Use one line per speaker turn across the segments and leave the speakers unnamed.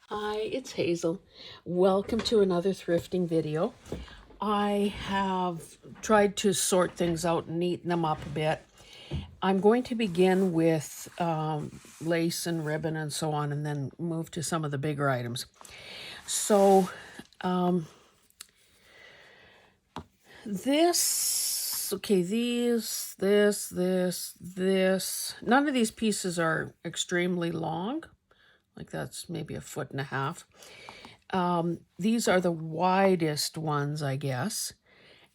Hi, it's Hazel. Welcome to another thrifting video. I have tried to sort things out and neaten them up a bit. I'm going to begin with lace and ribbon and so on, and then move to some of the bigger items. So this. None of these pieces are extremely long. Like that's maybe 1.5 feet. These are the widest ones, I guess,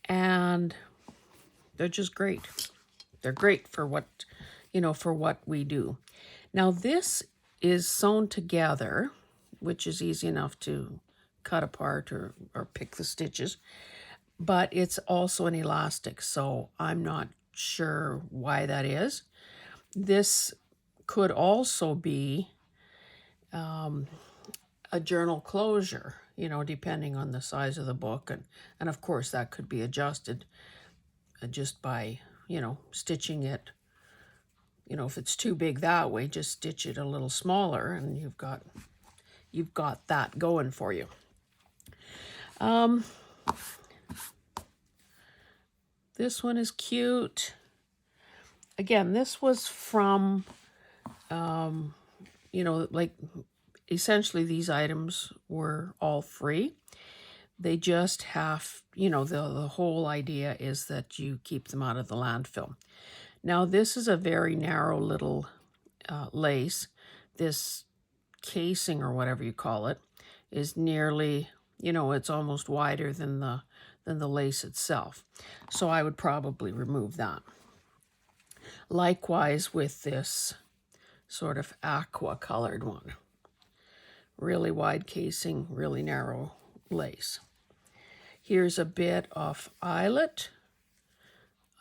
and they're just great. They're great for what we do. Now this is sewn together, which is easy enough to cut apart or pick the stitches, but it's also an elastic, so I'm not sure why that is. This could also be a journal closure, depending on the size of the book. And of course, that could be adjusted just by, stitching it. If it's too big that way, just stitch it a little smaller and you've got that going for you. This one is cute. Again, this was from, like essentially these items were all free. They just have, the whole idea is that you keep them out of the landfill. Now, this is a very narrow little lace. This casing, or whatever you call it, is nearly, it's almost wider than the lace itself. So I would probably remove that. Likewise with this sort of aqua colored one. Really wide casing, really narrow lace. Here's a bit of eyelet.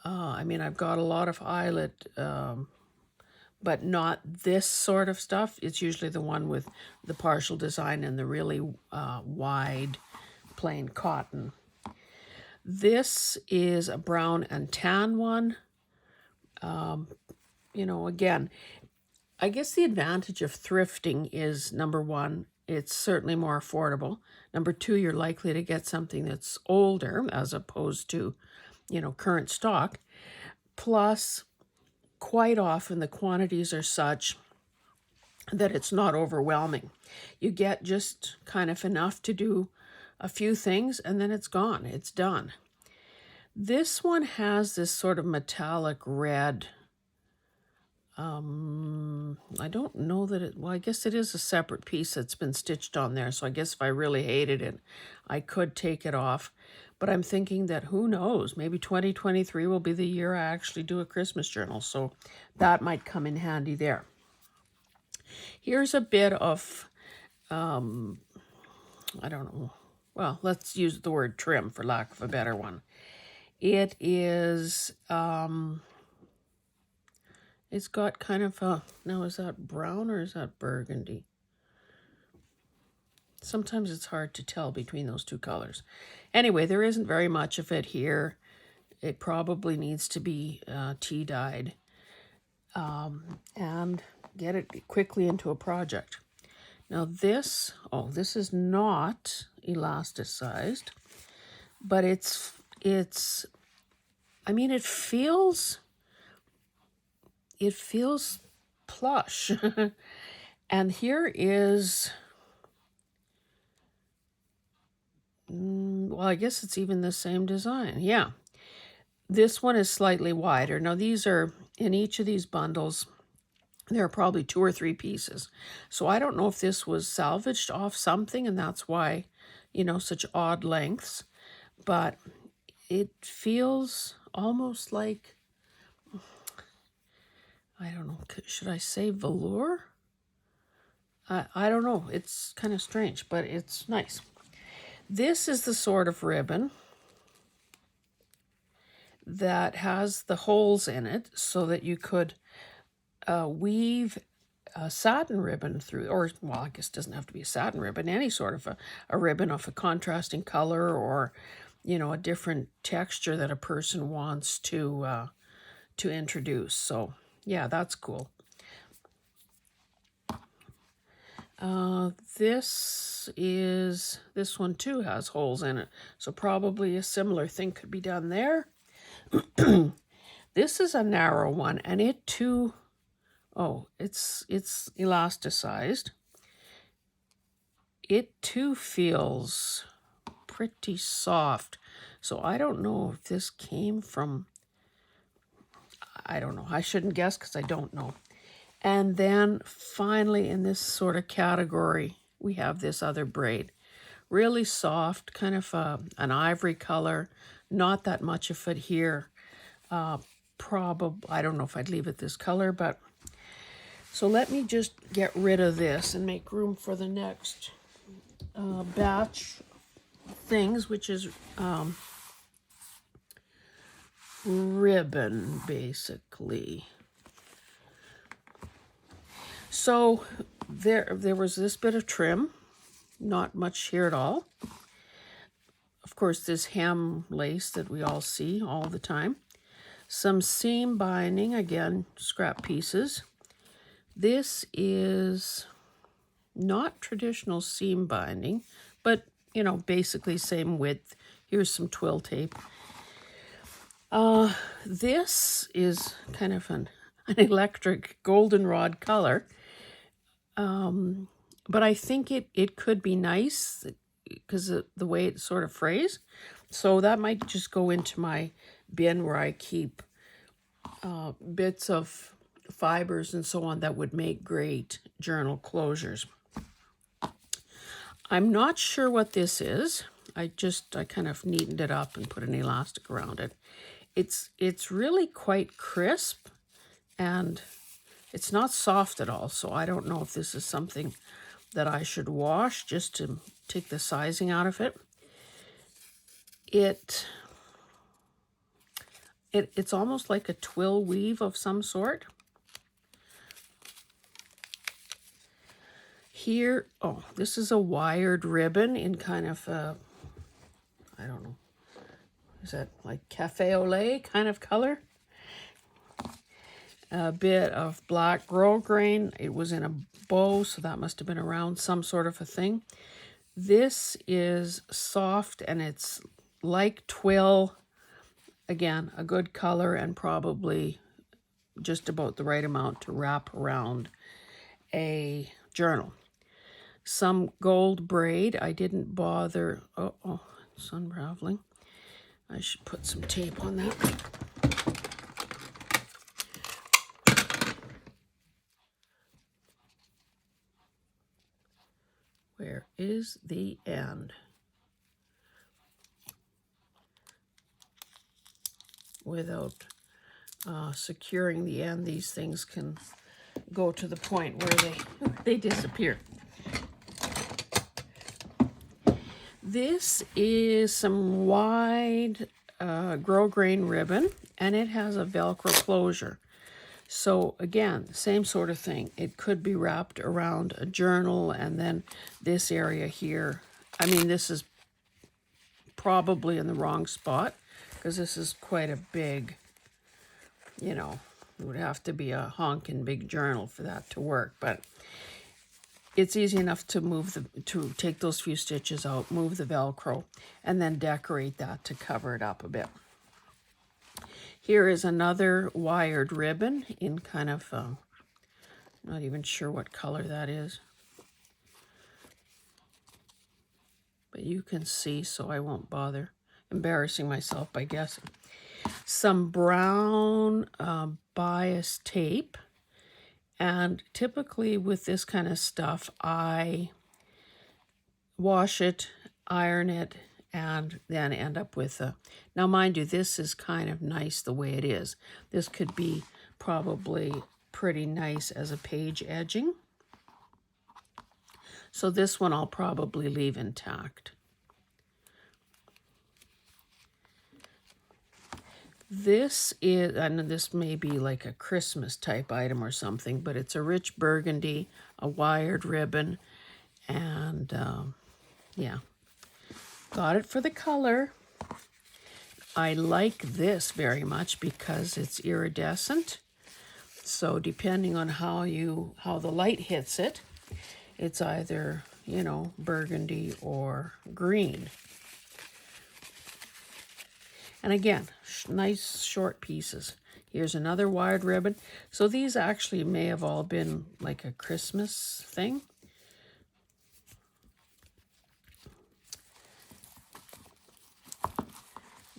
I've got a lot of eyelet, but not this sort of stuff. It's usually the one with the partial design and the really wide plain cotton. This is a brown and tan one. Again, I guess the advantage of thrifting is, number one, it's certainly more affordable. Number two, you're likely to get something that's older as opposed to, current stock. Plus, quite often the quantities are such that it's not overwhelming. You get just kind of enough to do a few things and then it's gone. It's done. This one has this sort of metallic red. I don't know that I guess it is a separate piece that's been stitched on there. So I guess if I really hated it, I could take it off. But I'm thinking that who knows, maybe 2023 will be the year I actually do a Christmas journal. So that might come in handy there. Here's a bit of, I don't know. Well, let's use the word trim for lack of a better one. It is, it's got kind of a, now is that brown or is that burgundy? Sometimes it's hard to tell between those two colors. Anyway, there isn't very much of it here. It probably needs to be tea dyed and get it quickly into a project. Now this is not elasticized, but it feels plush. And here is, well, I guess it's even the same design. Yeah. This one is slightly wider. Now these are, in each of these bundles, there are probably 2 or 3 pieces. So I don't know if this was salvaged off something and that's why, such odd lengths. But it feels almost like, I don't know, should I say velour? I don't know. It's kind of strange, but it's nice. This is the sort of ribbon that has the holes in it so that you could weave a satin ribbon through, or, well, I guess it doesn't have to be a satin ribbon, any sort of a ribbon of a contrasting color or, a different texture that a person wants to introduce. So, yeah, that's cool. This one too has holes in it, so probably a similar thing could be done there. This is a narrow one, and it too, oh, it's elasticized. It too feels pretty soft, so I don't know if this came from, I don't know, I shouldn't guess because I don't know. And then finally in this sort of category, we have this other braid. Really soft, kind of an ivory color, not that much of it here. Probably, I don't know if I'd leave it this color, but so let me just get rid of this and make room for the next batch things, which is ribbon, basically. So there was this bit of trim, not much here at all. Of course, this hem lace that we all see all the time. Some seam binding, again, scrap pieces. This is not traditional seam binding, but, you know, basically same width. Here's some twill tape. This is kind of an electric goldenrod color. But I think it could be nice because of the way it's sort of phrased. So that might just go into my bin where I keep bits of fibers and so on that would make great journal closures. I'm not sure what this is. I kind of neatened it up and put an elastic around it. It's really quite crisp, and it's not soft at all, so I don't know if this is something that I should wash just to take the sizing out of it. It's almost like a twill weave of some sort. Here, oh, this is a wired ribbon in kind of a, I don't know, is that like cafe au lait kind of color? A bit of black grosgrain. It was in a bow, so that must have been around some sort of a thing. This is soft and it's like twill. Again, a good color and probably just about the right amount to wrap around a journal. Some gold braid. I didn't bother. Oh, it's unraveling. I should put some tape on that. Where is the end? Without securing the end, these things can go to the point where they disappear. This is some wide grosgrain ribbon, and it has a Velcro closure. So again, same sort of thing. It could be wrapped around a journal, and then this area here. I mean, this is probably in the wrong spot because this is quite a big, you know, it would have to be a honkin' big journal for that to work. But it's easy enough to to take those few stitches out, move the Velcro, and then decorate that to cover it up a bit. Here is another wired ribbon in kind of, not even sure what color that is. But you can see, so I won't bother embarrassing myself by guessing. Some brown bias tape. And typically with this kind of stuff, I wash it, iron it, and then end up with a... Now, mind you, this is kind of nice the way it is. This could be probably pretty nice as a page edging. So this one I'll probably leave intact. This is, and this may be like a Christmas type item or something, but it's a rich burgundy, a wired ribbon, and yeah, got it for the color. I like this very much because it's iridescent. So depending on how the light hits it, It's either, you know, burgundy or green. And again, nice short pieces. Here's another wired ribbon. So these actually may have all been like a Christmas thing.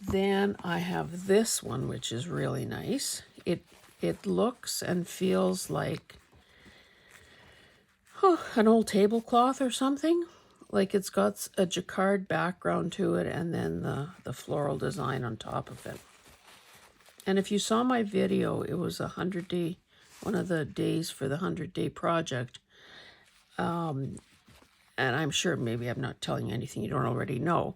Then I have this one, which is really nice. It looks and feels like an old tablecloth or something. Like it's got a jacquard background to it and then the floral design on top of it. And if you saw my video, it was 100-day, one of the days for the 100-day project. And I'm sure maybe I'm not telling you anything you don't already know.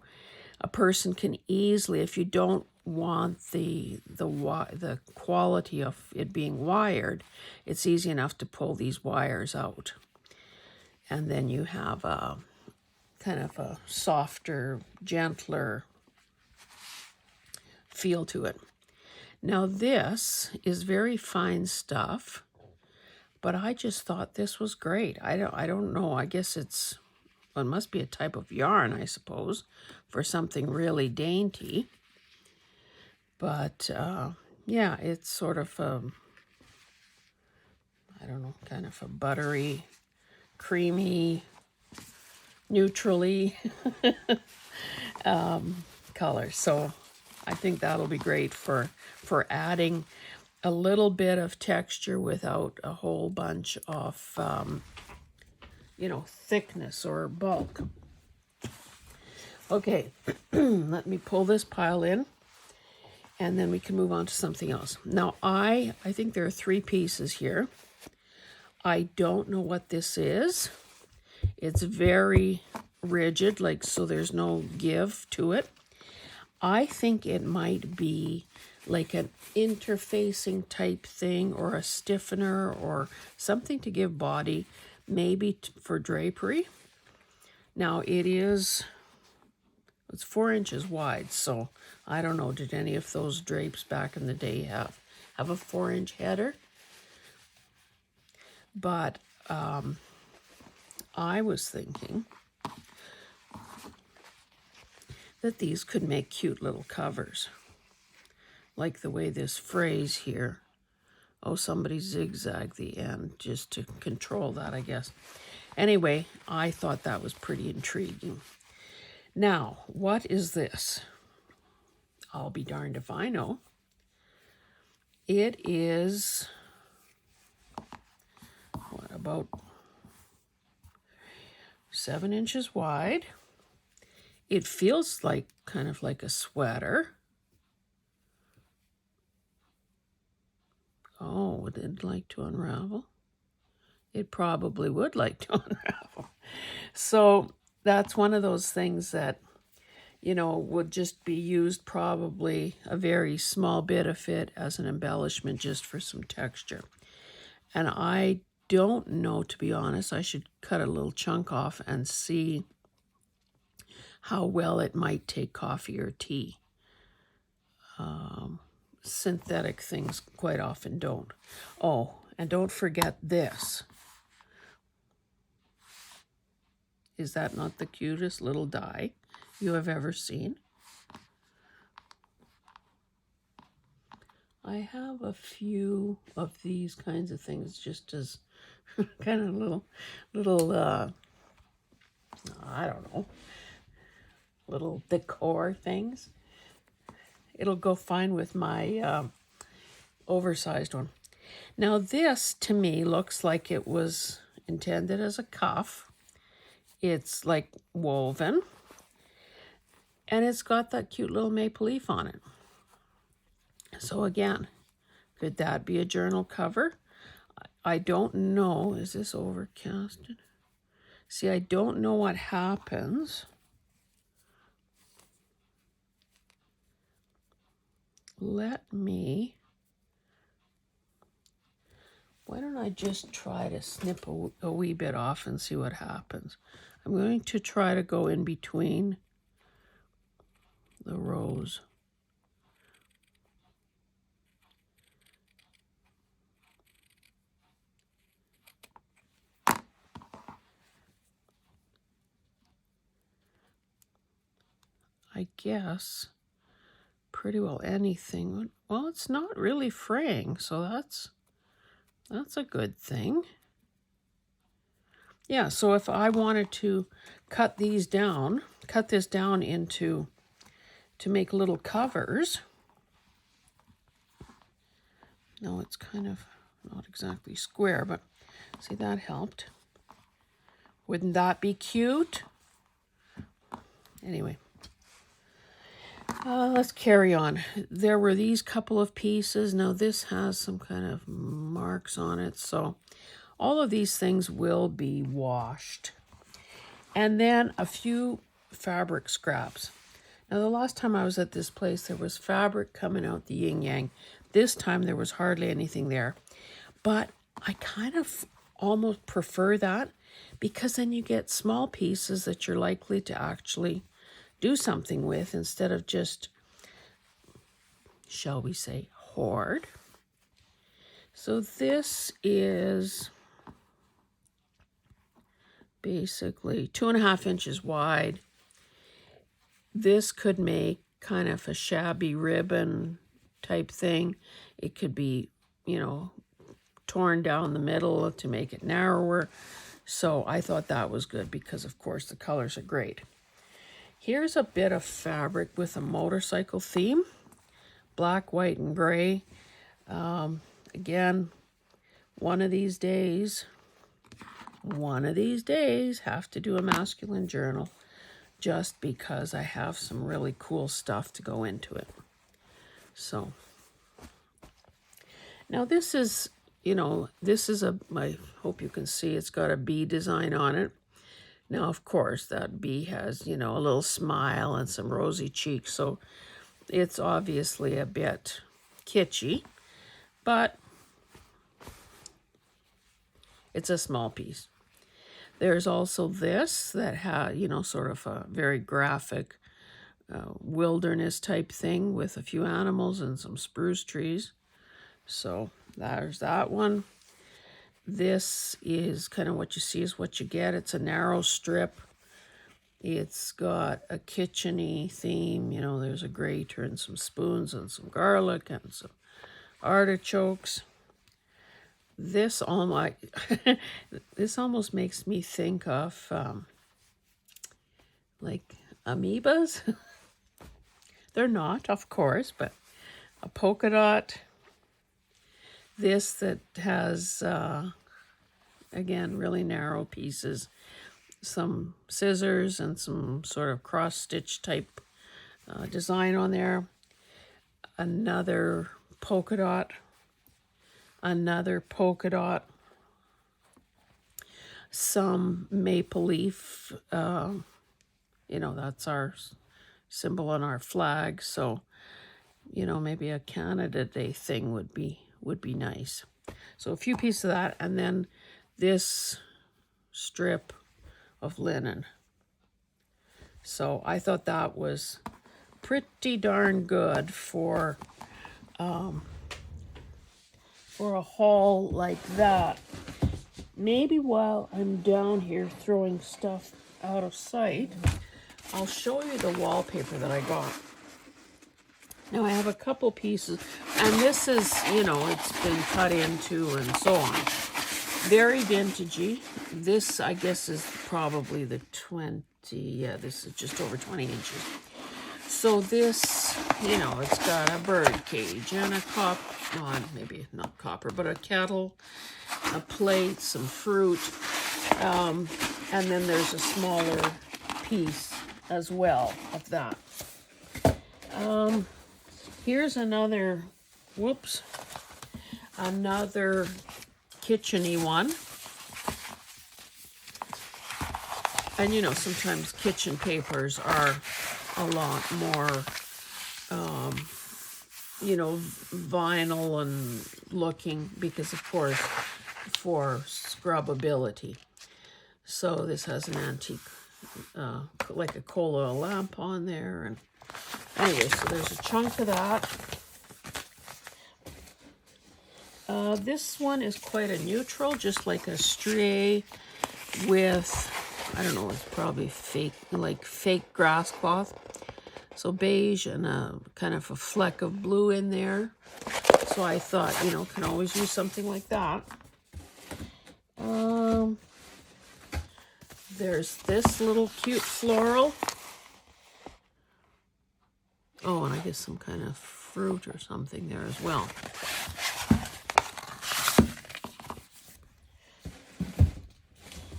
A person can easily, if you don't want the quality of it being wired, it's easy enough to pull these wires out. And then you have a kind of a softer, gentler feel to it. Now this is very fine stuff, but I just thought this was great. I don't know. I guess it must be a type of yarn, I suppose, for something really dainty. But yeah, it's sort of I don't know, kind of a buttery, creamy, neutrally color. So I think that'll be great for adding a little bit of texture without a whole bunch of you know, thickness or bulk. Okay, let me pull this pile in and then we can move on to something else. Now I think there are 3 pieces here. I don't know what this is. It's very rigid, like, so there's no give to it. I think it might be like an interfacing type thing or a stiffener or something to give body, maybe for drapery. Now it's 4 inches wide, so I don't know, did any of those drapes back in the day have a 4-inch header? But I was thinking that these could make cute little covers. Like the way this phrase here, oh, somebody zigzagged the end just to control that, I guess. Anyway, I thought that was pretty intriguing. Now, what is this? I'll be darned if I know. It is, what, about 7 inches wide. It feels like kind of like a sweater. Oh, would it like to unravel? It probably would like to unravel. So that's one of those things that, you know, would just be used probably a very small bit of it as an embellishment just for some texture. And I don't know, to be honest. I should cut a little chunk off and see how well it might take coffee or tea. Synthetic things quite often don't. Oh, and don't forget this. Is that not the cutest little die you have ever seen? I have a few of these kinds of things just as kind of little I don't know, little decor things. It'll go fine with my oversized one. Now this, to me, looks like it was intended as a cuff. It's like woven. And it's got that cute little maple leaf on it. So again, could that be a journal cover? I don't know. Is this overcasted? See, I don't know what happens. Why don't I just try to snip a wee bit off and see what happens. I'm going to try to go in between the rows. I guess, pretty well anything. Well, it's not really fraying, so that's a good thing. Yeah, so if I wanted to cut this down into, to make little covers. No, it's kind of not exactly square, but see, that helped. Wouldn't that be cute? Anyway, let's carry on. There were these couple of pieces. Now this has some kind of marks on it, so all of these things will be washed. And then a few fabric scraps. Now the last time I was at this place, there was fabric coming out the yin-yang. This time there was hardly anything there. But I kind of almost prefer that, because then you get small pieces that you're likely to actually do something with instead of just, shall we say, hoard. So this is basically 2.5 inches wide. This could make kind of a shabby ribbon type thing. It could be, you know, torn down the middle to make it narrower. So I thought that was good because, of course, the colors are great. Here's a bit of fabric with a motorcycle theme. Black, white, and gray. Again, one of these days, have to do a masculine journal, just because I have some really cool stuff to go into it. So, now this is, you know, this is I hope you can see, it's got a bee design on it. Now, of course, that bee has, you know, a little smile and some rosy cheeks, so it's obviously a bit kitschy, but it's a small piece. There's also this that has, you know, sort of a very graphic wilderness type thing with a few animals and some spruce trees. So there's that one. This is kind of what you see is what you get. It's a narrow strip. It's got a kitchen-y theme. You know, there's a grater and some spoons and some garlic and some artichokes. This almost, this almost makes me think of like amoebas. They're not, of course, but a polka dot. This that has, again, really narrow pieces, some scissors and some sort of cross-stitch type design on there. Another polka dot. Another polka dot. Some maple leaf. You know, that's our symbol on our flag. So, you know, maybe a Canada Day thing would be nice. So a few pieces of that, and then this strip of linen. So I thought that was pretty darn good for a haul like that. Maybe while I'm down here throwing stuff out of sight, I'll show you the wallpaper that I got. Now I have a couple pieces, and this is, you know, it's been cut into and so on. Very vintagey. This, I guess, is probably the 20, yeah, this is just over 20 inches. So this, you know, it's got a bird cage and a maybe not copper, but a kettle, a plate, some fruit, and then there's a smaller piece as well of that. Here's another, another kitchen-y one. And you know, sometimes kitchen papers are a lot more, you know, vinyl and looking, because of course, for scrubbability. So this has an antique, like a coal oil lamp on there, and anyway, so there's a chunk of that. This one is quite a neutral, just like a strié with, I don't know, it's probably fake grass cloth. So beige and a kind of a fleck of blue in there. So I thought, you know, can always use something like that. There's this little cute floral. Oh, and I guess some kind of fruit or something there as well.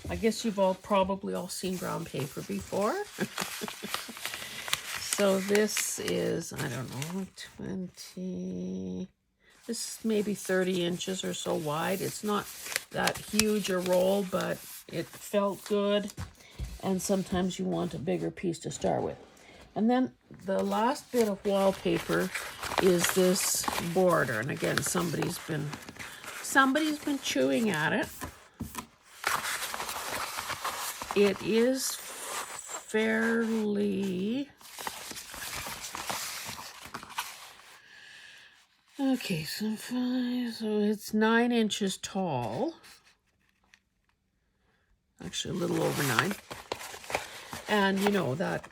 I guess you've probably all seen brown paper before. So this is, I don't know, 20, this is maybe 30 inches or so wide. It's not that huge a roll, but it felt good. And sometimes you want a bigger piece to start with. And then the last bit of wallpaper is this border. And again, somebody's been chewing at it. It is fairly, okay, so it's 9 inches tall. Actually, a little over 9. And you know, that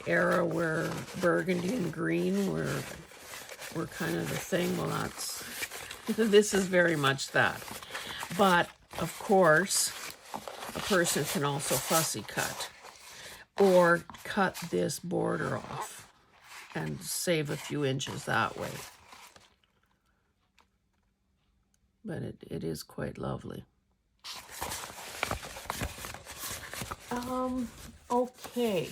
era where burgundy and green were kind of the thing. Well, that's, this is very much that. But of course, a person can also fussy cut or cut this border off and save a few inches that way. But it is quite lovely. Okay.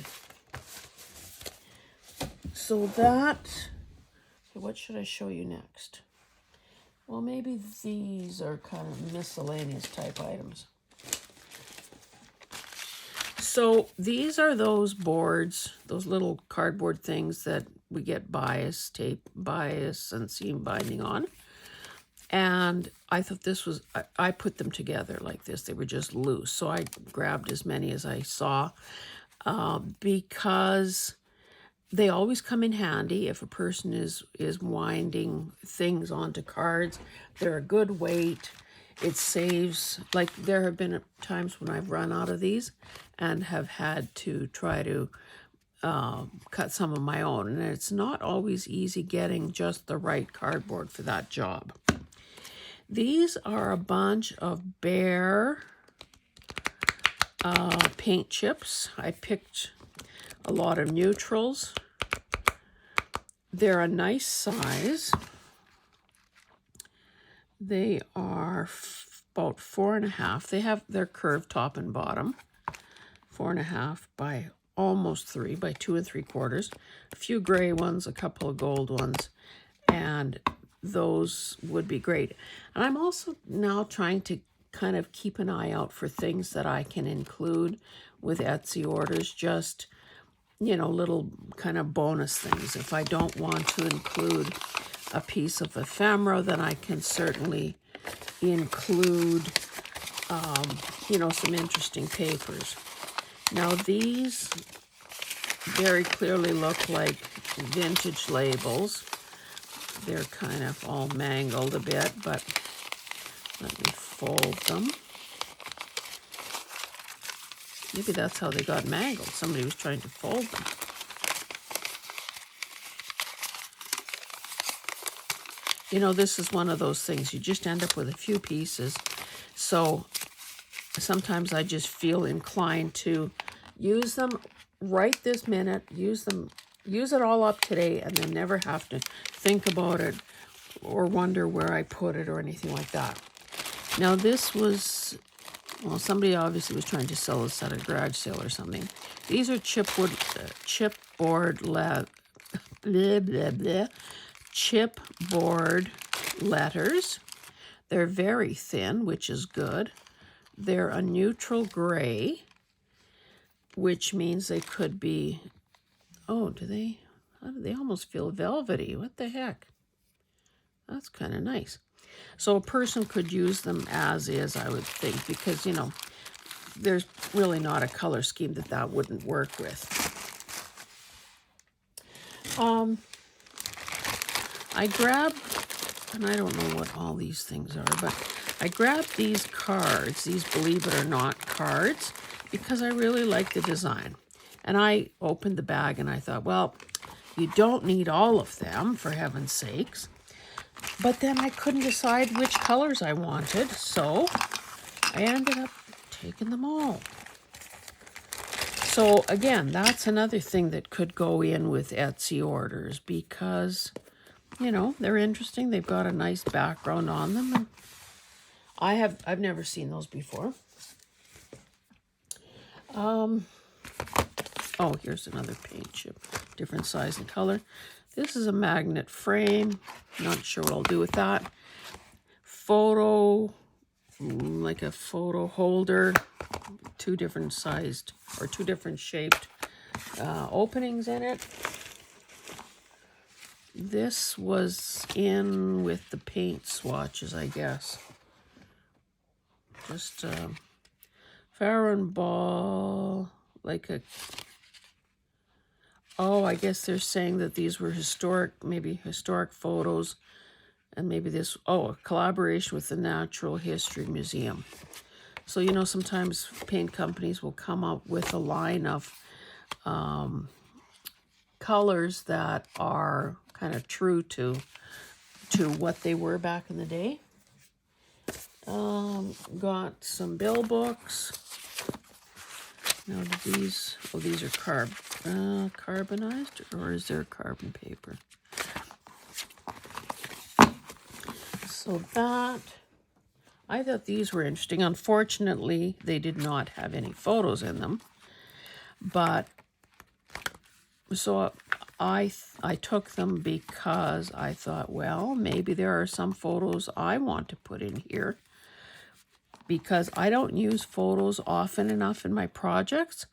So that, what should I show you next? Well, maybe these are kind of miscellaneous type items. So these are those boards, those little cardboard things that we get bias, tape bias, and seam binding on. And I thought this was, I put them together like this. They were just loose. So I grabbed as many as I saw because they always come in handy if a person is winding things onto cards. They're a good weight. It saves, like there have been times when I've run out of these and have had to try to cut some of my own. And it's not always easy getting just the right cardboard for that job. These are a bunch of bare paint chips. I picked a lot of neutrals. They're a nice size. They are about 4.5. They're curved top and bottom. 4.5 by almost 3 by 2 3/4. A few gray ones, a couple of gold ones, and those would be great. And I'm also now trying to kind of keep an eye out for things that I can include with Etsy orders, just, you know, little kind of bonus things. If I don't want to include a piece of ephemera, then I can certainly include, you know, some interesting papers. Now these very clearly look like vintage labels. They're kind of all mangled a bit, but let me fold them. Maybe that's how they got mangled. Somebody was trying to fold them. You know, this is one of those things. You just end up with a few pieces. So sometimes I just feel inclined to use them right this minute, use it all up today, and then never have to think about it or wonder where I put it or anything like that. Now this was, well, somebody obviously was trying to sell this at a garage sale or something. These are chipboard letters. They're very thin, which is good. They're a neutral gray, which means they could be, oh, do they almost feel velvety. What the heck? That's kind of nice. So a person could use them as is, I would think, because, you know, there's really not a color scheme that wouldn't work with. I grabbed, and I don't know what all these things are, but I grabbed these cards, these Believe It or Not cards, because I really like the design. And I opened the bag and I thought, well, You don't need all of them, for heaven's sakes. But then I couldn't decide which colors I wanted, so I ended up taking them all. So again, that's another thing that could go in with Etsy orders because, you know, they're interesting. They've got a nice background on them. And I've never seen those before. Oh, here's another paint chip, different size and color. This is a magnet frame. Not sure what I'll do with that. Photo, like a photo holder, two different sized or two different shaped openings in it. This was in with the paint swatches, I guess. Just Farron ball, like a... Oh, I guess they're saying that these were maybe historic photos, and maybe this, a collaboration with the Natural History Museum. So, you know, sometimes paint companies will come up with a line of colors that are kind of true to what they were back in the day. Got some bill books. Now, these are carbonized, or is there carbon paper? So that, I thought these were interesting. Unfortunately, they did not have any photos in them. But, so I took them because I thought, well, maybe there are some photos I want to put in here, because I don't use photos often enough in my projects.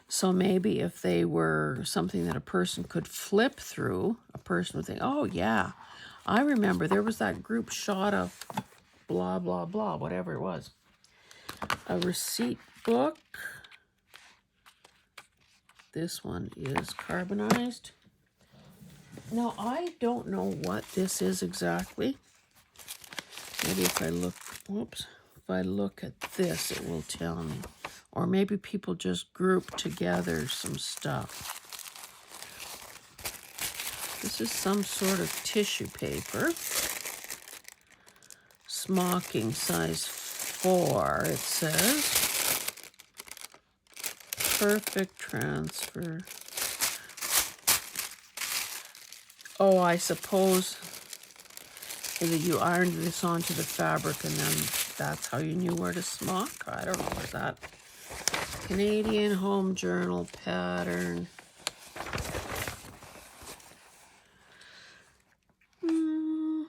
So maybe if they were something that a person could flip through, a person would think, oh yeah, I remember there was that group shot of blah, blah, blah, whatever it was. A receipt book. This one is carbonized. Now, I don't know what this is exactly. Maybe if I look, if I look at this, it will tell me. Or maybe people just group together some stuff. This is some sort of tissue paper. Smocking size 4, it says. Perfect transfer. Oh, I suppose that you ironed this onto the fabric and then that's how you knew where to smock. I don't know, is that Canadian Home Journal pattern?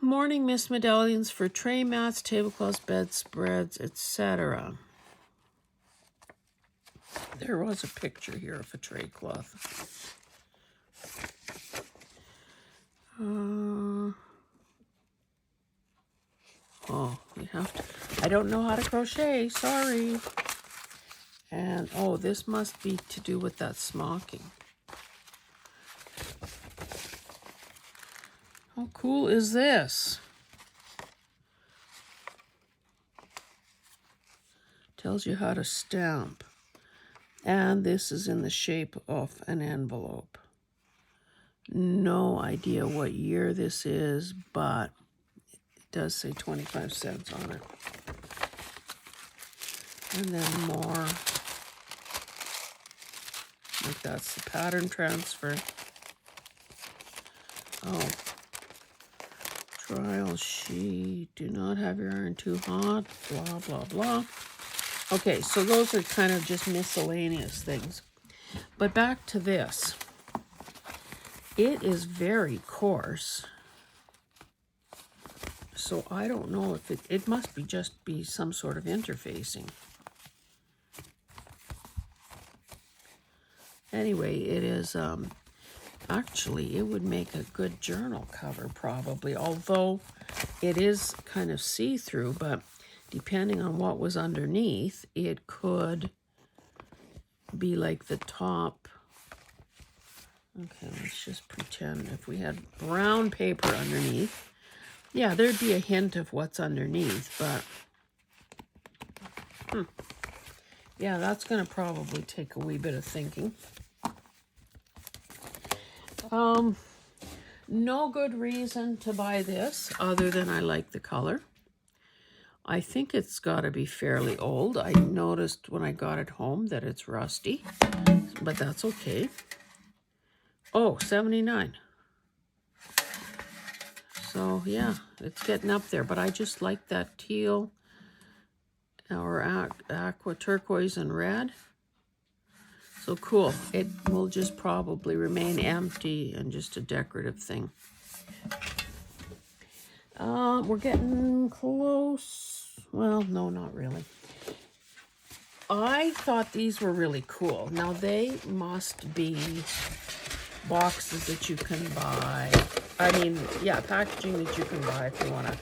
Morning mist medallions for tray mats, tablecloths, bedspreads, etc. There was a picture here of a tray cloth. Oh, we have to. I don't know how to crochet, sorry. And, oh, this must be to do with that smocking. How cool is this? Tells you how to stamp. And this is in the shape of an envelope. No idea what year this is, but it does say 25 cents on it. And then more. Like that's the pattern transfer. Oh. Trial sheet. Do not have your iron too hot. Blah, blah, blah. Okay, so those are kind of just miscellaneous things. But back to this. It is very coarse. So I don't know if it must be just be some sort of interfacing. Anyway, it is, actually, it would make a good journal cover probably, although it is kind of see-through, but depending on what was underneath, it could be like the top. Okay, let's just pretend if we had brown paper underneath. Yeah, there'd be a hint of what's underneath, but yeah, that's going to probably take a wee bit of thinking. No good reason to buy this other than I like the color. I think it's got to be fairly old. I noticed when I got it home that it's rusty, but that's okay. Oh, 79. So yeah, it's getting up there, but I just like that teal or aqua turquoise and red. So cool. It will just probably remain empty and just a decorative thing. We're getting close. Well, no, not really. I thought these were really cool. Now, they must be boxes that you can buy. I mean, yeah, packaging that you can buy if you want to,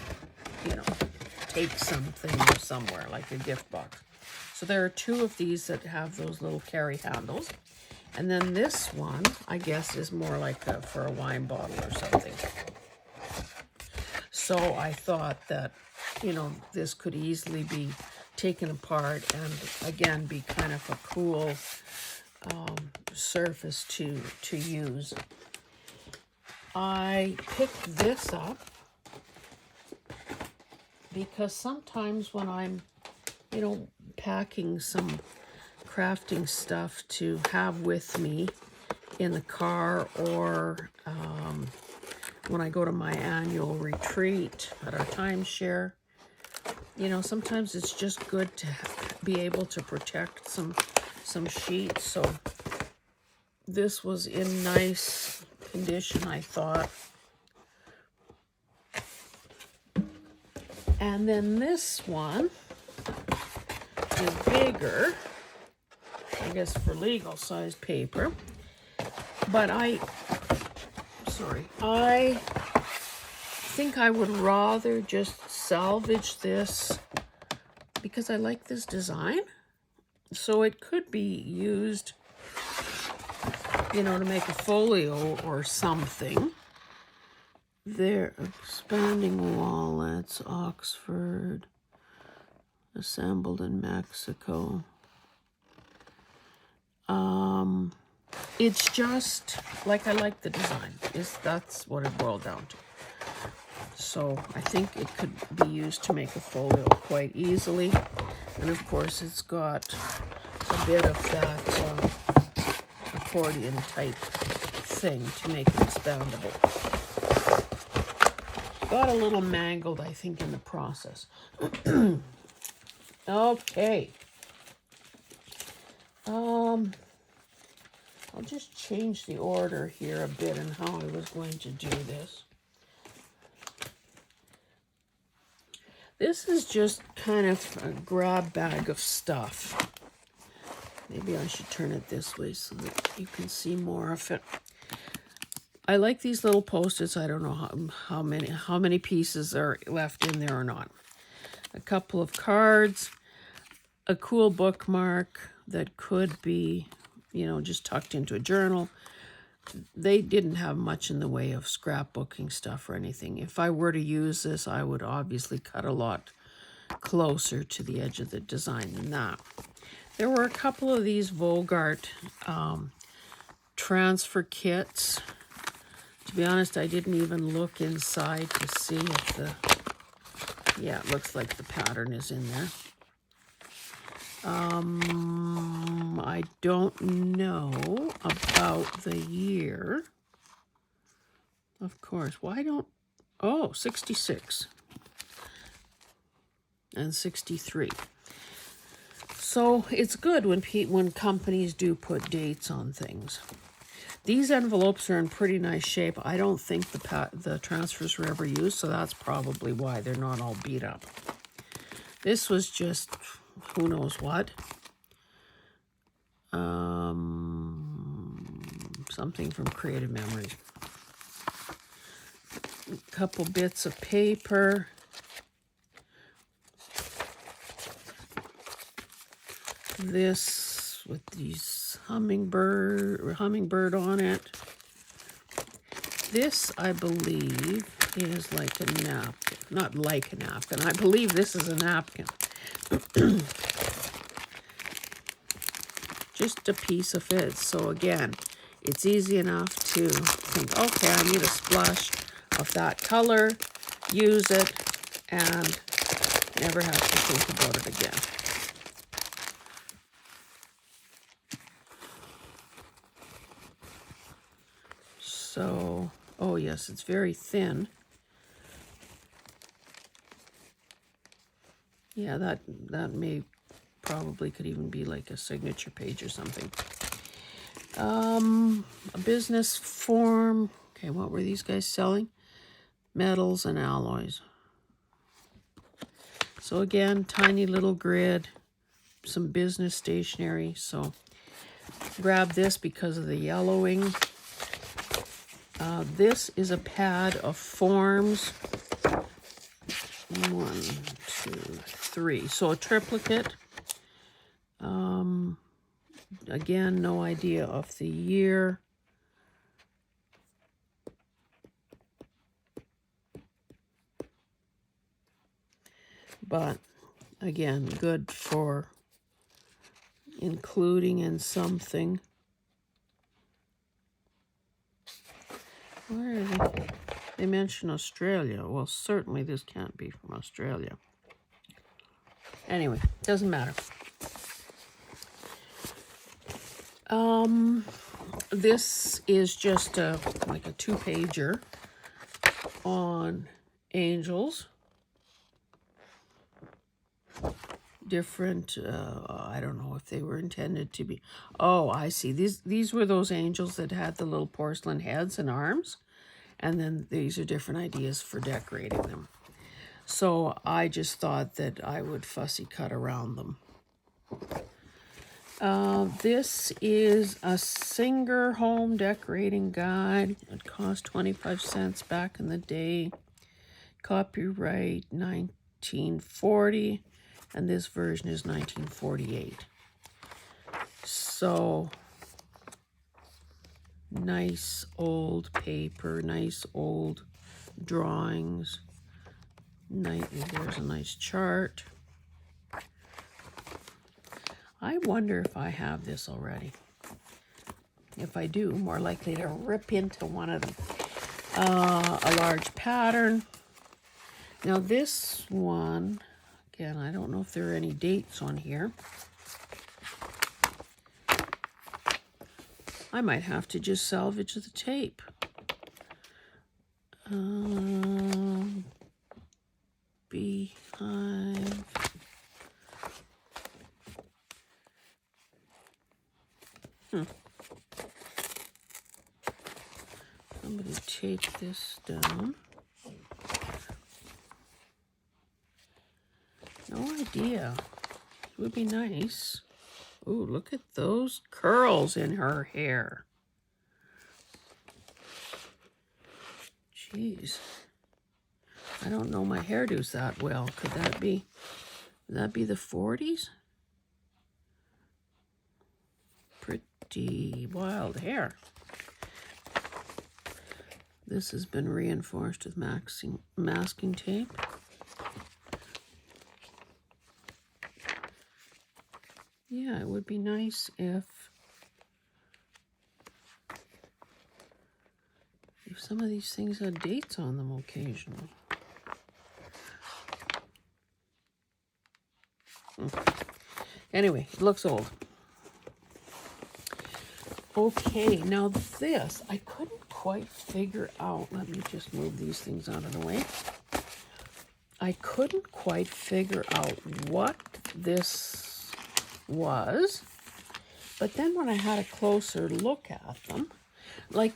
you know, take something somewhere, like a gift box. So there are two of these that have those little carry handles. And then this one, I guess, is more like for a wine bottle or something. So I thought that, you know, this could easily be taken apart and, again, be kind of a cool surface to use. I picked this up because sometimes when I'm, you know, packing some crafting stuff to have with me in the car, or when I go to my annual retreat at our timeshare, you know, sometimes it's just good to be able to protect some sheets. So this was in nice condition, I thought. And then this one is bigger, I guess, for legal size paper. But I think I would rather just salvage this because I like this design. So it could be used, you know, to make a folio or something. They're expanding wallets, Oxford, assembled in Mexico. It's just like I like the design. That's what it boiled down to. So I think it could be used to make a folio quite easily. And of course it's got a bit of that accordion type thing to make it expandable. Got a little mangled, I think, in the process. Okay. I'll just change the order here a bit and how I was going to do this. This is just kind of a grab bag of stuff. Maybe I should turn it this way so that you can see more of it. I like these little Post-its. I don't know how many pieces are left in there or not. A couple of cards, a cool bookmark that could be, you know, just tucked into a journal. They didn't have much in the way of scrapbooking stuff or anything. If I were to use this, I would obviously cut a lot closer to the edge of the design than that. There were a couple of these Vogart transfer kits. To be honest, I didn't even look inside to see if the... Yeah, it looks like the pattern is in there. I don't know about the year. Of course, why don't... Oh, 66 and 63. So it's good when companies do put dates on things. These envelopes are in pretty nice shape. I don't think the transfers were ever used, so that's probably why they're not all beat up. This was just who knows what. Something from Creative Memories. A couple bits of paper. This with these hummingbird on it. This, I believe, is like a napkin. Not like a napkin. I believe this is a napkin. Just a piece of it. So again, it's easy enough to think, okay, I need a splash of that color, use it, and never have to think about it again. So, oh yes, it's very thin. Yeah, that may probably could even be like a signature page or something. A business form. Okay, what were these guys selling? Metals and alloys. So again, tiny little grid, some business stationery. So grab this because of the yellowing. This is a pad of forms. 1, 2, 3. So a triplicate. Again, no idea of the year. But again, good for including in something. Where is it? They mention Australia. Well, certainly this can't be from Australia. Anyway, doesn't matter. This is just like a 2-pager on angels. Different, I don't know if they were intended to be. Oh, I see. These were those angels that had the little porcelain heads and arms. And then these are different ideas for decorating them. So I just thought that I would fussy cut around them. This is a Singer home decorating guide. It cost 25 cents back in the day. Copyright 1940, and this version is 1948. So nice old paper, nice old drawings. There's a nice chart. I wonder if I have this already. If I do, more likely to rip into one of them. A large pattern. Now this one, again, I don't know if there are any dates on here. I might have to just salvage the tape. Beehive. Somebody take this down. No idea. It would be nice. Ooh, look at those curls in her hair. Jeez. I don't know my hairdos that well. Could that be the 40s? Pretty wild hair. This has been reinforced with masking tape. Yeah, it would be nice if some of these things had dates on them occasionally. Anyway, it looks old. Okay, now this, I couldn't quite figure out. Let me just move these things out of the way. I couldn't quite figure out what this was, but then when I had a closer look at them, like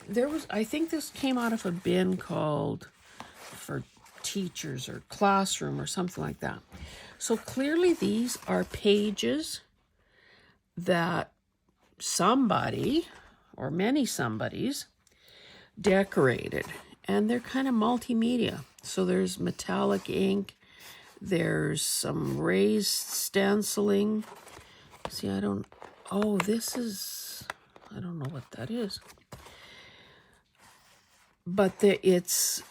I think this came out of a bin called for teachers or classroom or something like that. So clearly these are pages that somebody or many somebodies decorated, and they're kind of multimedia. So there's metallic ink, there's some raised stenciling. See, I don't know what that is. But it's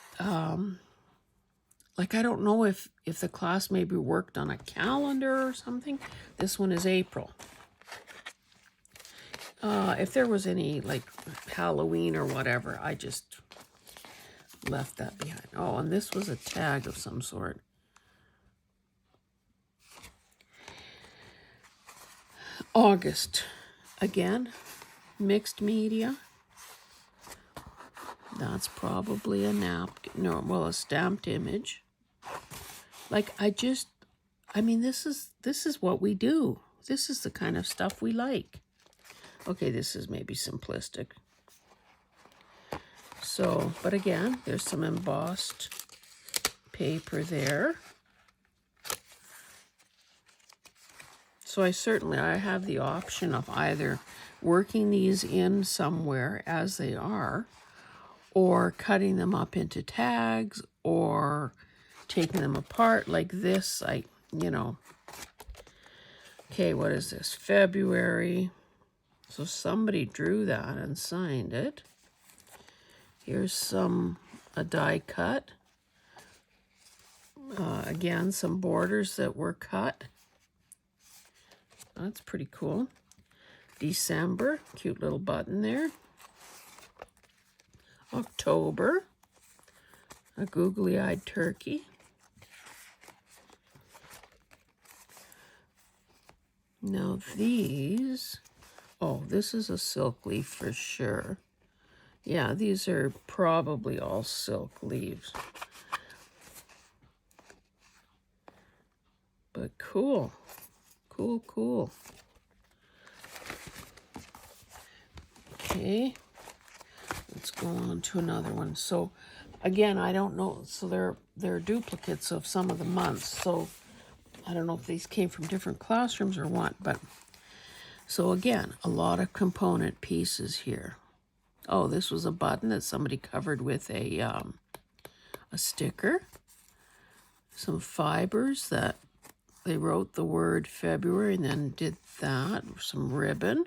like, I don't know if the class maybe worked on a calendar or something. This one is April. If there was any, like, Halloween or whatever, I just left that behind. Oh, and this was a tag of some sort. August. Again, mixed media. That's probably a napkin. No, well, a stamped image. Like, I mean, this is what we do. This is the kind of stuff we like. Okay, this is maybe simplistic. So, but again, there's some embossed paper there. So I have the option of either working these in somewhere as they are, or cutting them up into tags, or taking them apart like this. Okay, what is this? February. So somebody drew that and signed it. Here's a die cut. Again, some borders that were cut. That's pretty cool. December, cute little button there. October, a googly-eyed turkey. Now these, oh, this is a silk leaf for sure. Yeah, these are probably all silk leaves. But cool. Cool, cool. Okay, let's go on to another one. So again, I don't know. So they're duplicates of some of the months. So I don't know if these came from different classrooms or what, but so again, a lot of component pieces here. Oh, this was a button that somebody covered with a sticker. Some fibers that they wrote the word February and then did that. Some ribbon.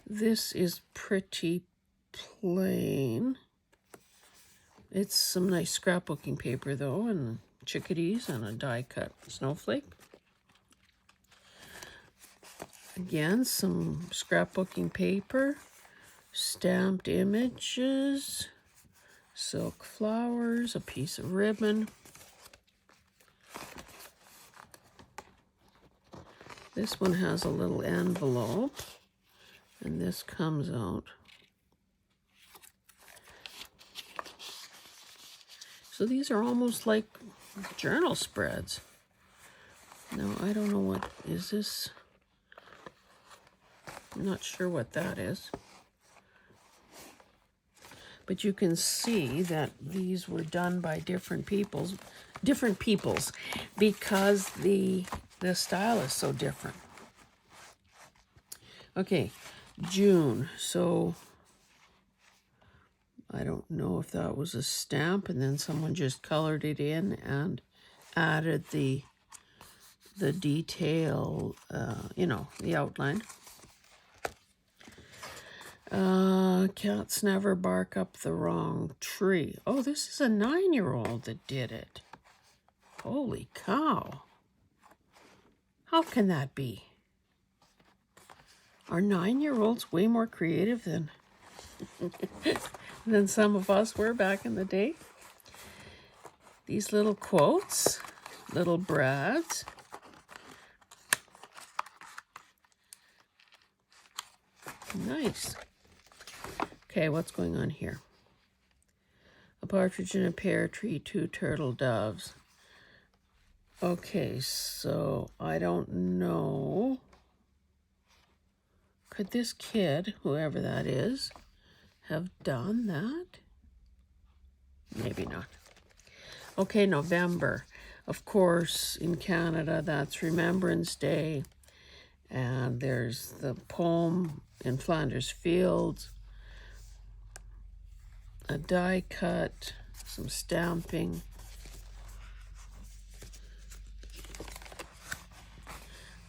This is pretty plain. It's some nice scrapbooking paper though, and chickadees and a die cut snowflake. Again, some scrapbooking paper, stamped images, silk flowers, a piece of ribbon. This one has a little envelope, and this comes out. So these are almost like journal spreads. Now, I don't know what is this. I'm not sure what that is. But you can see that these were done by different peoples, because the style is so different. Okay, June. So I don't know if that was a stamp and then someone just colored it in and added the detail, the outline. Cats never bark up the wrong tree. Oh, this is a 9-year-old that did it. Holy cow. How can that be? Are 9-year-olds way more creative than some of us were back in the day? These little quotes, little brads. Nice. Okay, what's going on here? A partridge in a pear tree, 2 turtle doves. Okay, so I don't know. Could this kid, whoever that is, have done that? Maybe not. Okay, November. Of course, in Canada, that's Remembrance Day. And there's the poem in Flanders Fields, a die cut, some stamping.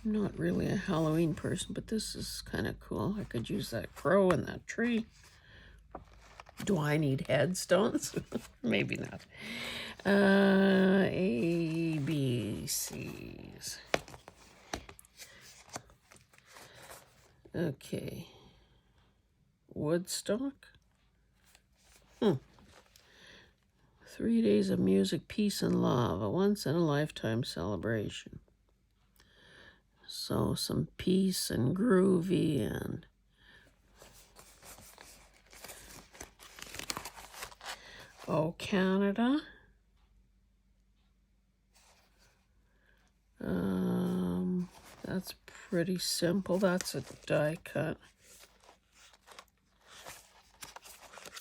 I'm not really a Halloween person, but this is kind of cool. I could use that crow and that tree. Do I need headstones? Maybe not. ABCs. Okay. Woodstock. 3 days of music, peace, and love. A once-in-a-lifetime celebration. So some peace and groovy and... Oh, Canada. That's pretty simple. That's a die cut.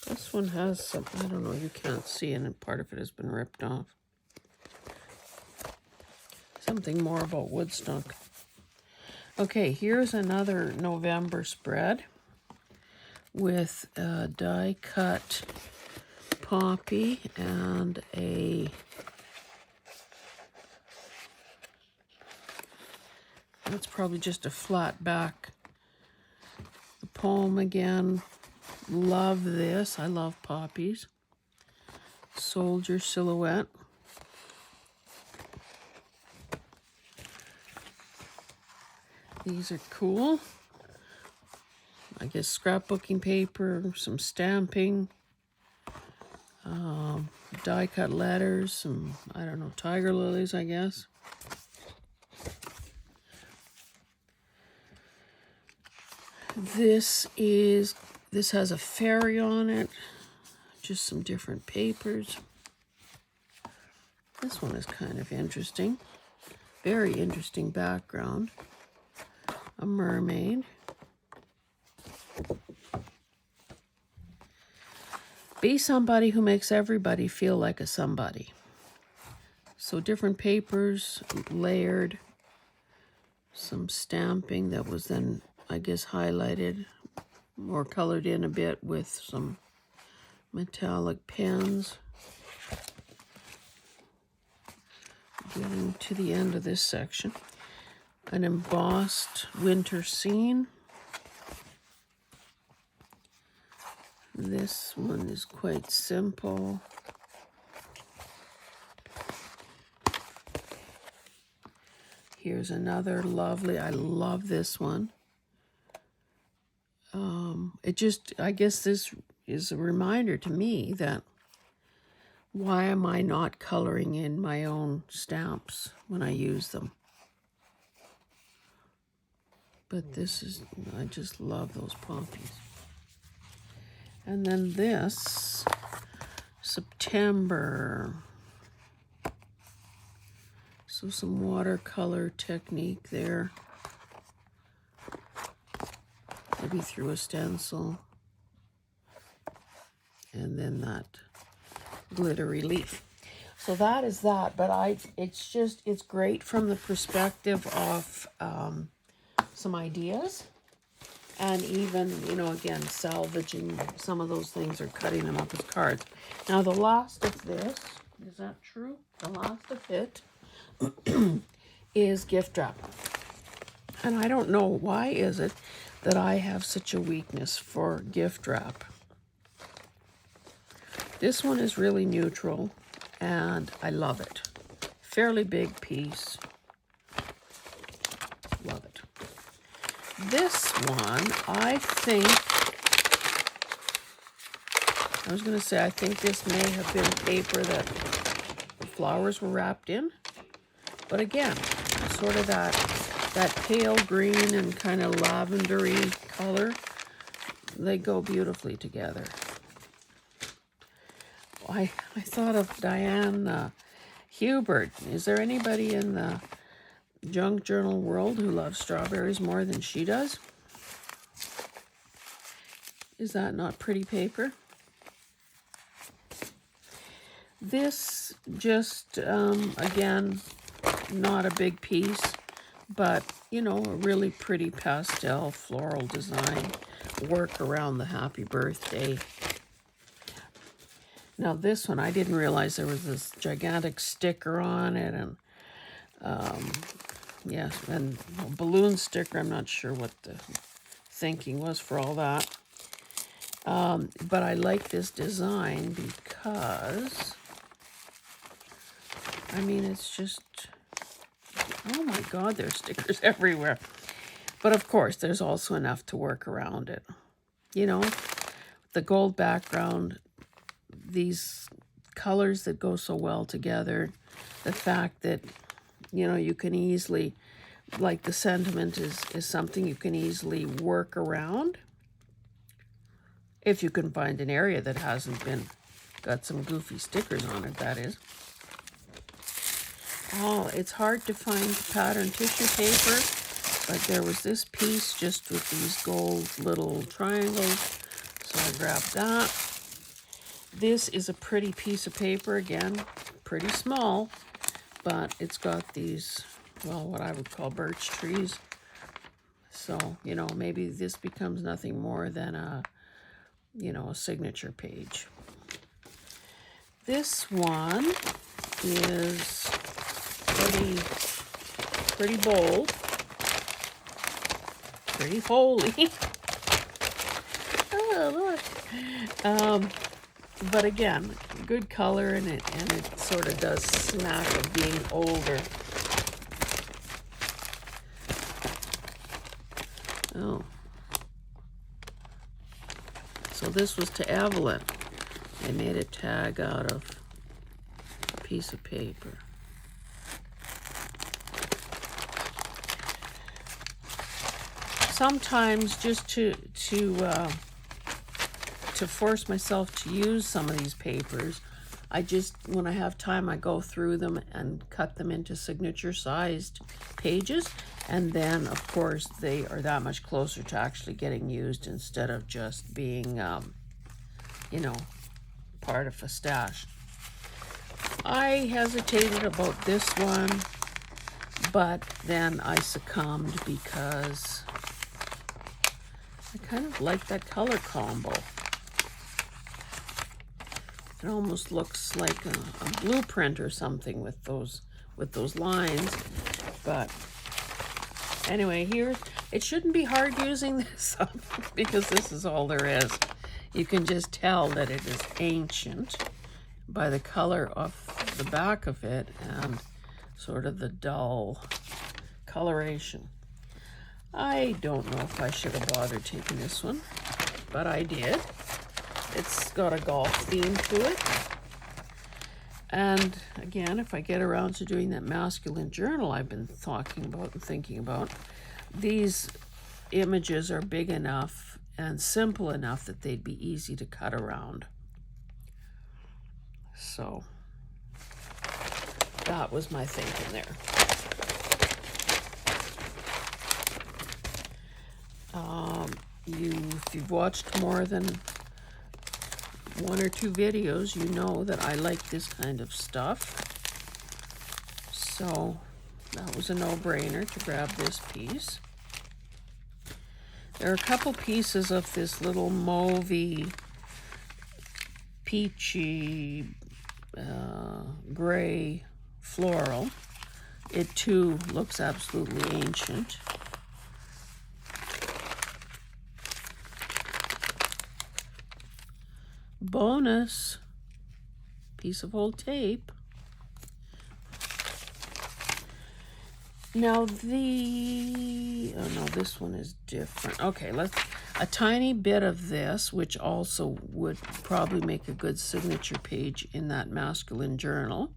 This one has some, I don't know, you can't see, and part of it has been ripped off. Something more about Woodstock. Okay, here's another November spread with a die cut poppy and a... That's probably just a flat back. The poem again. Love this. I love poppies. Soldier silhouette. These are cool. I guess scrapbooking paper, some stamping, die cut letters, some, I don't know, tiger lilies, I guess. This has a fairy on it, just some different papers. This one is kind of interesting. Very interesting background. A mermaid. Be somebody who makes everybody feel like a somebody. So different papers, layered. Some stamping that was then, I guess, highlighted or colored in a bit with some metallic pens. Getting to the end of this section. An embossed winter scene. This one is quite simple. Here's another lovely, I love this one. I guess this is a reminder to me that why am I not coloring in my own stamps when I use them? But this is, I just love those poppies. And then this, September. So some watercolor technique there. Maybe through a stencil. And then that glittery leaf. So that is that, but it's great from the perspective of some ideas. And even, you know, again, salvaging some of those things or cutting them up as cards. Now, the last of this, is that true? The last of it is gift wrap. And I don't know why is it that I have such a weakness for gift wrap. This one is really neutral, and I love it. Fairly big piece. Love it. This one, I think this may have been paper that the flowers were wrapped in. But again, sort of that pale green and kind of lavendery color, they go beautifully together. I thought of Diane Hubert. Is there anybody in the junk journal world who loves strawberries more than she does? Is that not pretty paper? This just, again, not a big piece, but, you know, a really pretty pastel floral design. Work around the happy birthday. Now this one, I didn't realize there was this gigantic sticker on it, and yes, and a balloon sticker. I'm not sure what the thinking was for all that. But I like this design because, I mean, it's just, oh my God, there's stickers everywhere. But of course, there's also enough to work around it. You know, the gold background, these colors that go so well together, the fact that, you know, you can easily, like the sentiment is something you can easily work around. If you can find an area that hasn't been, got some goofy stickers on it, that is. Oh, it's hard to find pattern tissue paper, but there was this piece just with these gold little triangles, so I grabbed that. This is a pretty piece of paper, again, pretty small, but it's got these, well, what I would call birch trees. So, you know, maybe this becomes nothing more than a, you know, a signature page. This one is pretty bold, pretty holy. Oh, look. But again, good color, and it sort of does smack of being older. Oh. So this was to Evelyn. I made a tag out of a piece of paper. Sometimes just to force myself to use some of these papers, I just, when I have time, I go through them and cut them into signature sized pages. And then, of course, they are that much closer to actually getting used instead of just being, you know, part of a stash. I hesitated about this one, but then I succumbed because I kind of like that color combo. It almost looks like a blueprint or something with those lines. But anyway, here, it shouldn't be hard using this up because this is all there is. You can just tell that it is ancient by the color of the back of it and sort of the dull coloration. I don't know if I should have bothered taking this one, but I did. It's got a golf theme to it. And again, if I get around to doing that masculine journal I've been talking about and thinking about, these images are big enough and simple enough that they'd be easy to cut around. So that was my thinking there. If you've watched more than one or two videos, you know that I like this kind of stuff. So that was a no-brainer to grab this piece. There are a couple pieces of this little mauvey, peachy, gray floral. It too looks absolutely ancient. Bonus piece of old tape. Now oh no, this one is different. Okay, a tiny bit of this, which also would probably make a good signature page in that masculine journal.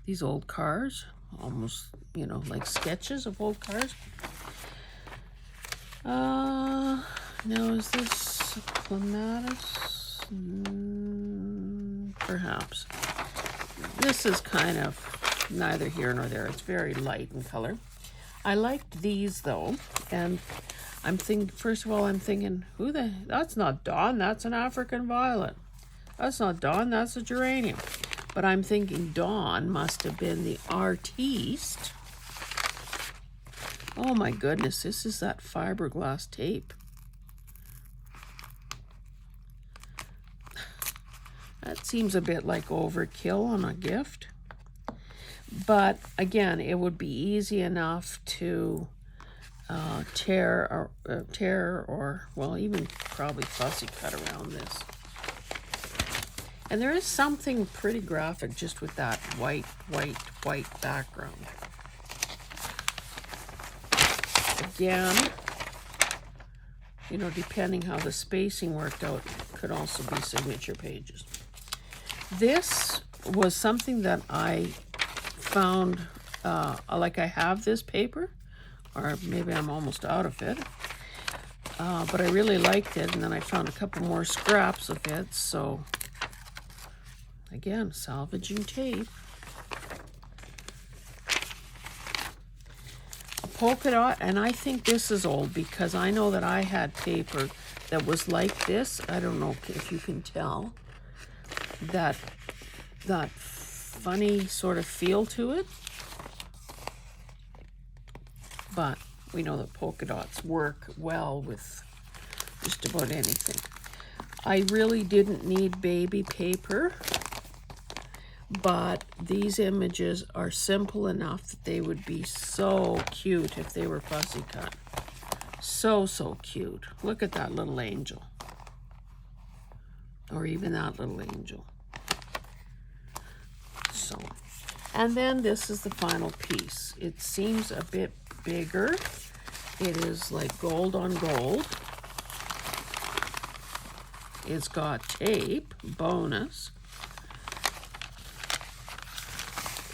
These old cars, almost, you know, like sketches of old cars. Now is this clematis? Perhaps. This is kind of neither here nor there. It's very light in color. I liked these though, and first of all, I'm thinking, that's not dawn, that's an African violet. That's not dawn, that's a geranium. But I'm thinking dawn must have been the artiste. Oh my goodness, this is that fiberglass tape. That seems a bit like overkill on a gift. But again, it would be easy enough to tear or, well, even probably fussy cut around this. And there is something pretty graphic just with that white background. again, you know, depending how the spacing worked out, could also be signature pages. This was something that I found, like I have this paper, or maybe I'm almost out of it, but I really liked it, and then I found a couple more scraps of it, so again, salvaging tape. A polka dot, and I think this is old because I know that I had paper that was like this. I don't know if you can tell that funny sort of feel to it, but we know that polka dots work well with just about anything. I really didn't need baby paper, but these images are simple enough that they would be so cute if they were fussy cut. So cute. Look at that little angel. Or even that little angel. So, and then this is the final piece. It seems a bit bigger. It is like gold on gold. It's got tape, bonus.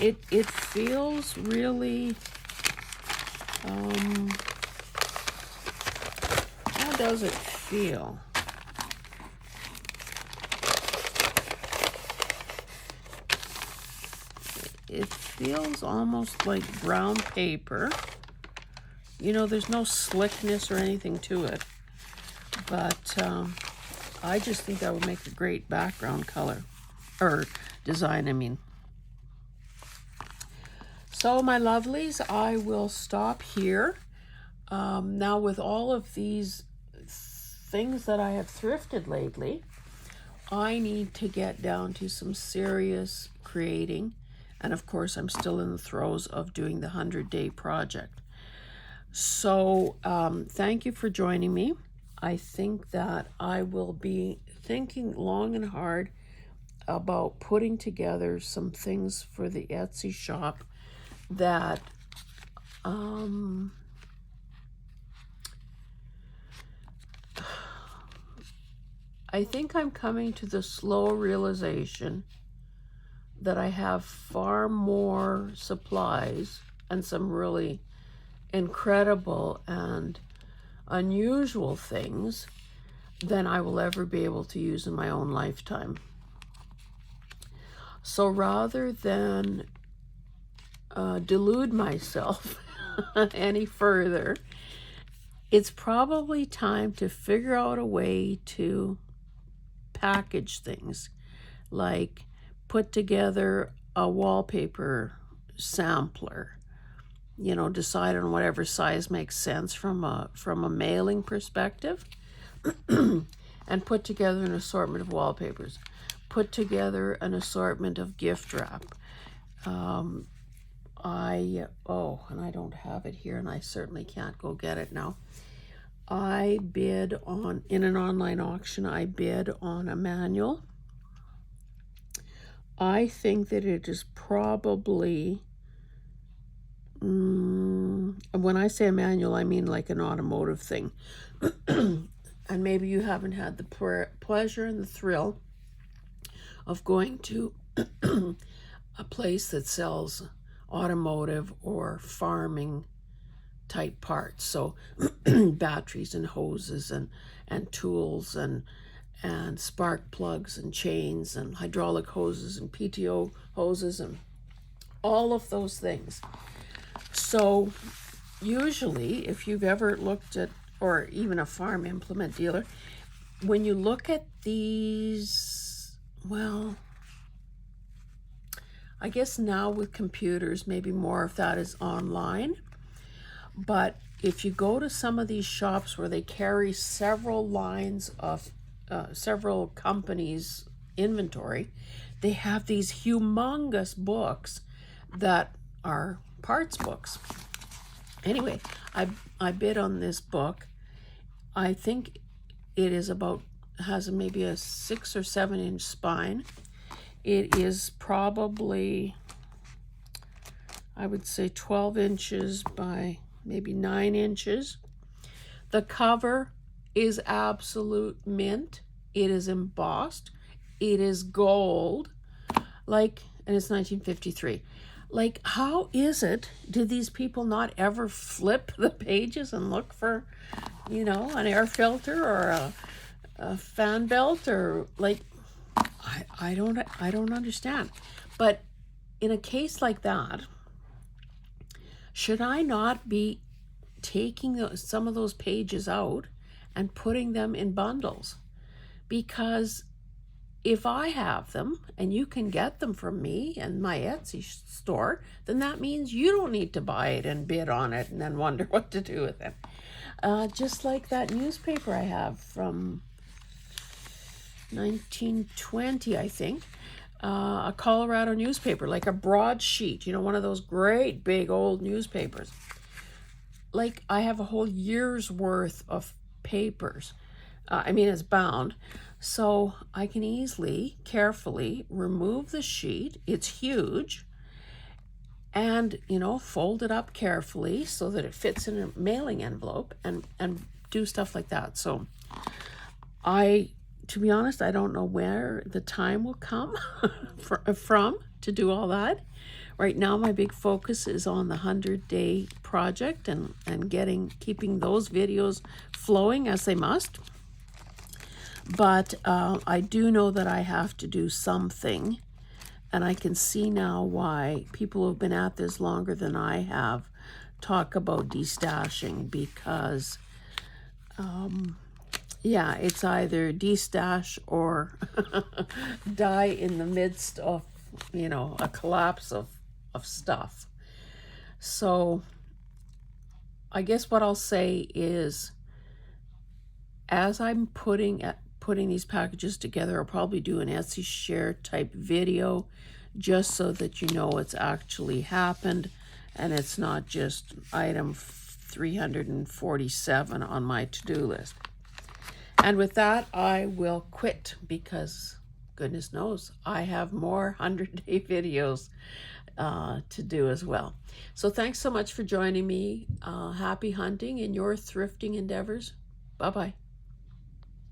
It feels really, how does it feel? It feels almost like brown paper. You know, there's no slickness or anything to it, but I just think that would make a great background color, or design, I mean. So my lovelies, I will stop here. Now with all of these things that I have thrifted lately, I need to get down to some serious creating. And of course, I'm still in the throes of doing the 100-day project. So thank you for joining me. I think that I will be thinking long and hard about putting together some things for the Etsy shop that I think I'm coming to the slow realization that I have far more supplies and some really incredible and unusual things than I will ever be able to use in my own lifetime. So rather than delude myself any further, it's probably time to figure out a way to package things, like put together a wallpaper sampler, you know, decide on whatever size makes sense from a mailing perspective, and put together an assortment of wallpapers, put together an assortment of gift wrap. And I don't have it here, and I certainly can't go get it now. I bid on, in an online auction, I bid on a manual. I think that it is probably, when I say a manual, I mean like an automotive thing. And maybe you haven't had the pleasure and the thrill of going to a place that sells automotive or farming type parts. So batteries and hoses and tools and spark plugs and chains and hydraulic hoses and PTO hoses and all of those things. So usually, if you've ever looked at, or even a farm implement dealer, when you look at these, well, I guess now with computers, maybe more of that is online. But if you go to some of these shops where they carry several lines of several companies' inventory, they have these humongous books that are parts books. Anyway, I bid on this book. I think it is has maybe a 6 or 7 inch spine. It is probably, I would say 12 inches by maybe 9 inches. The cover is absolute mint. It is embossed. It is gold. Like, and it's 1953. Like, how is it, did these people not ever flip the pages and look for, you know, an air filter or a fan belt, or like, I don't understand. But in a case like that, should I not be taking some of those pages out and putting them in bundles? Because if I have them and you can get them from me and my Etsy store, then that means you don't need to buy it and bid on it and then wonder what to do with it. Just like that newspaper I have from 1920, I think. A Colorado newspaper, like a broadsheet, you know, one of those great big old newspapers. Like, I have a whole year's worth of papers. I mean, it's bound. So I can easily, carefully remove the sheet. It's huge. And, you know, fold it up carefully so that it fits in a mailing envelope and do stuff like that. So to be honest, I don't know where the time will come from to do all that. Right now, my big focus is on the 100-day project and keeping those videos flowing as they must. But I do know that I have to do something, and I can see now why people who have been at this longer than I have talk about destashing, because yeah, it's either destash or die in the midst of, you know, a collapse of stuff. So I guess what I'll say is, as I'm putting these packages together, I'll probably do an Etsy share type video just so that you know it's actually happened and it's not just item 347 on my to-do list. And with that, I will quit, because goodness knows I have more 100-day videos to do as well. So thanks so much for joining me. Happy hunting in your thrifting endeavors. Bye-bye.